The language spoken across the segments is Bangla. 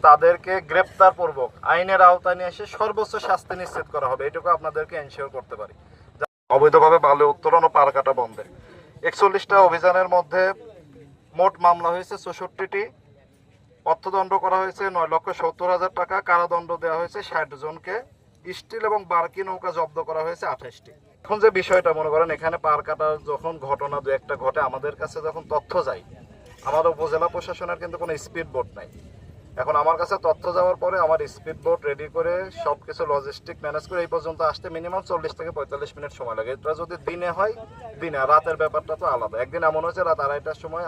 তাদেরকে গ্রেপ্তার পূর্বক আইনের আওতায় নিয়ে এসে সর্বোচ্চ শাস্তি নিশ্চিত করা হবে, এটুকু আপনাদেরকে এনশিওর করতে পারি। অবৈধভাবে বালু উত্তোলন ও পার কাটা বন্ধে 41টা অভিযানের মধ্যে মোট মামলা হয়েছে 64টি, অর্থদণ্ড করা হয়েছে 9,70,000 টাকা, কারাদণ্ড দেওয়া হয়েছে 60 জনকে, স্টিল এবং বার্কি নৌকা জব্দ করা হয়েছে 28টি। এখন যে বিষয়টা মনে করেন, এখানে পার কাটার যখন ঘটনা দু একটা ঘটে, আমাদের কাছে যখন তথ্য যায়, আমার উপজেলা প্রশাসনের কিন্তু কোনো স্পিড বোট নাই। এখন আমার কাছে তথ্য যাওয়ার পরে আমার স্পিড বোট রেডি করে সবকিছু লজিস্টিক ম্যানেজ করে এই পর্যন্ত আসতে মিনিমাম 40 থেকে 45 মিনিট সময় লাগে। এটা যদি দিনে হয় দিনে, আর রাতের ব্যাপারটা তো আলাদা। একদিন এমন হয়েছে রাত 2:30টার সময়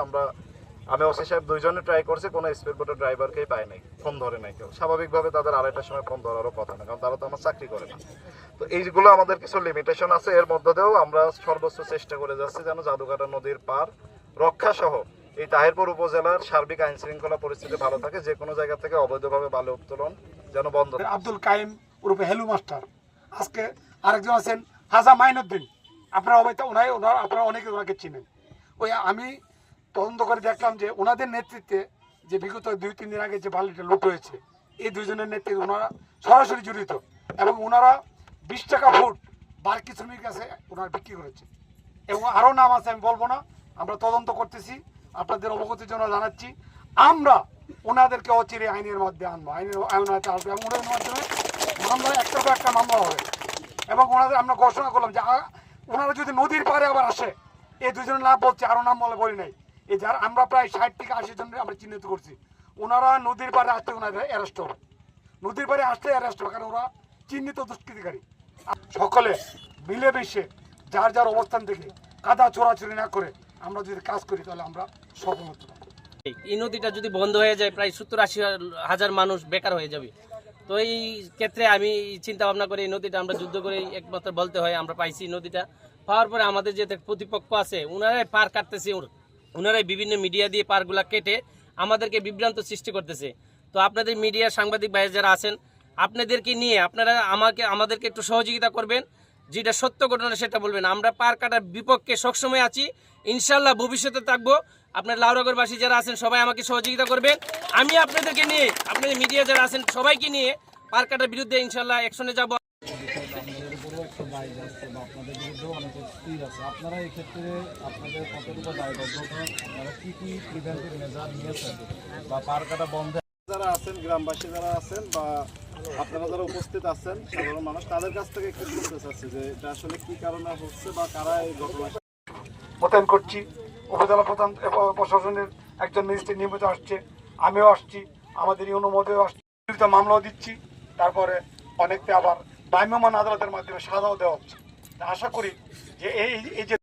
আমি ওসি সাহেব দুইজনে ট্রাই করছি, কোনো স্পিড বোটের ড্রাইভারকেই পাই নাই, ফোন ধরে নাই কেউ। স্বাভাবিকভাবে তাদের 2:30টার সময় ফোন ধরারও কথা না, কারণ তারা তো আমার চাকরি করে না। তো এইগুলো আমাদের কিছু লিমিটেশন আছে, এর মধ্যে দিয়েও আমরা সর্বোচ্চ চেষ্টা করে যাচ্ছি যেন জাদুকাটা নদীর পার রক্ষা সহ এই তাহিরপুর উপজেলার সার্বিক আইন শৃঙ্খলা পরিস্থিতি ভালো থাকে, যে কোনো জায়গা থেকে অবৈধভাবে বালু উত্তোলন যেন বন্ধ। আব্দুল কাইম ওরফে হেলু মাস্টার, আজকে আরেকজন আছেন হাজা মাইনুদ্দিন, আপনারা আপনারা অনেকে ওনাকে চিনেন। ওই আমি তদন্ত করে দেখলাম যে ওনাদের নেতৃত্বে যে বিগত 2-3 দিন আগে যে বালিটা লুট হয়েছে, এই দুইজনের নেতৃত্বে ওনারা সরাসরি জড়িত, এবং ওনারা 20 টাকা ফুট বার্কি শ্রমিক কাছে ওনারা বিক্রি করেছে, এবং আরও নাম আছে, আমি বলবো না। আমরা তদন্ত করতেছি, আপনাদের অবগতির জন্য জানাচ্ছি। আমরা ওনাদেরকে অচিরে আইনের মধ্যে আনবো, আইন আসবে, এবং ওনাদের মাধ্যমে মামলা একটার পর একটা মামলা হবে। এবং ওনাদের আমরা ঘোষণা করলাম যে ওনারা যদি নদীর পাড়ে আবার আসে, এই দুজনের নাম বলছে, আরও নাম বলি নাই, এই যারা আমরা প্রায় 60 থেকে 80 জনের আমরা চিহ্নিত করছি। ওনারা নদীর পাড়ে আসতে ওনাদের অ্যারেস্ট হবে, নদীর পাড়ে আসতে অ্যারেস্ট হবে, কারণ ওরা চিহ্নিত দুষ্কৃতিকারী। সকলে মিলেমিশে যার যার অবস্থান থেকে কাদা চোরাচুরি না করে আমরা যদি কাজ করি, তাহলে আমরা সফল হতে পারি। এই নদীটা যদি বন্ধ হয়ে যায়, প্রায় 70-80 হাজার মানুষ বেকার হয়ে যাবে। তো এই ক্ষেত্রে আমি চিন্তা ভাবনা করে এই নদীটা আমরা যুদ্ধ করে একমাত্র বলতে হয় আমরা পাইছি। নদীটা পাওয়ার পরে আমাদের যে প্রতিপক্ষ আছে, ওনারাই পার কাটতেছে, ওনারাই বিভিন্ন মিডিয়া দিয়ে পারগুলা কেটে আমাদেরকে বিভ্রান্ত সৃষ্টি করতেছে। তো আপনাদের মিডিয়া সাংবাদিক ভাই যারা আছেন, আপনাদেরকে নিয়ে আপনারা আমাদেরকে একটু সহযোগিতা করবেন, যেটা সত্য ঘটনা সেটা বলবেন। আমরা পার কাটার বিপক্ষে সবসময় আছি, ইনশাল্লাহ ভবিষ্যতে থাকবো। আপনার লাউরাগড়বাসী যারা আছেন সবাই আমাকে সহযোগিতা করবেন। আমি আপনাদেরকে নিয়ে, আপনাদের মিডিয়া যারা আছেন সবাইকে নিয়ে পার কাটার বিরুদ্ধে ইনশাল্লাহ অ্যাকশনে যাব। আপনাদের বিরুদ্ধেও অনেক স্থির আছে, আপনারা এই ক্ষেত্রে আপনাদের কতটুকু দায়বদ্ধতা, আপনারা কি কি প্রিভেন্টিভ মেজার নিয়েছেন বা পার কাটা বন্ধে যারা আছেন, গ্রামবাসী যারা আছেন বা আপনারা যারা উপস্থিত আছেন সাধারণ মানুষ, তাদের কাছ থেকে একটু শুনতে চাচ্ছি যে এটা আসলে কি কারণে হচ্ছে বা কারা এই ঘটনা মোতায়েন করছি। উপজেলা প্রধান প্রশাসনের একজন মিনিস্ট্রি নিয়মিত আসছে, আমিও আসছি, আমাদের অনুমোদনও আসছে, মামলাও দিচ্ছি। তারপরে অনেকটা আবার ভ্রাম্যমাণ আদালতের মাধ্যমে সাজাও দেওয়া হচ্ছে। আশা করি যে এই যে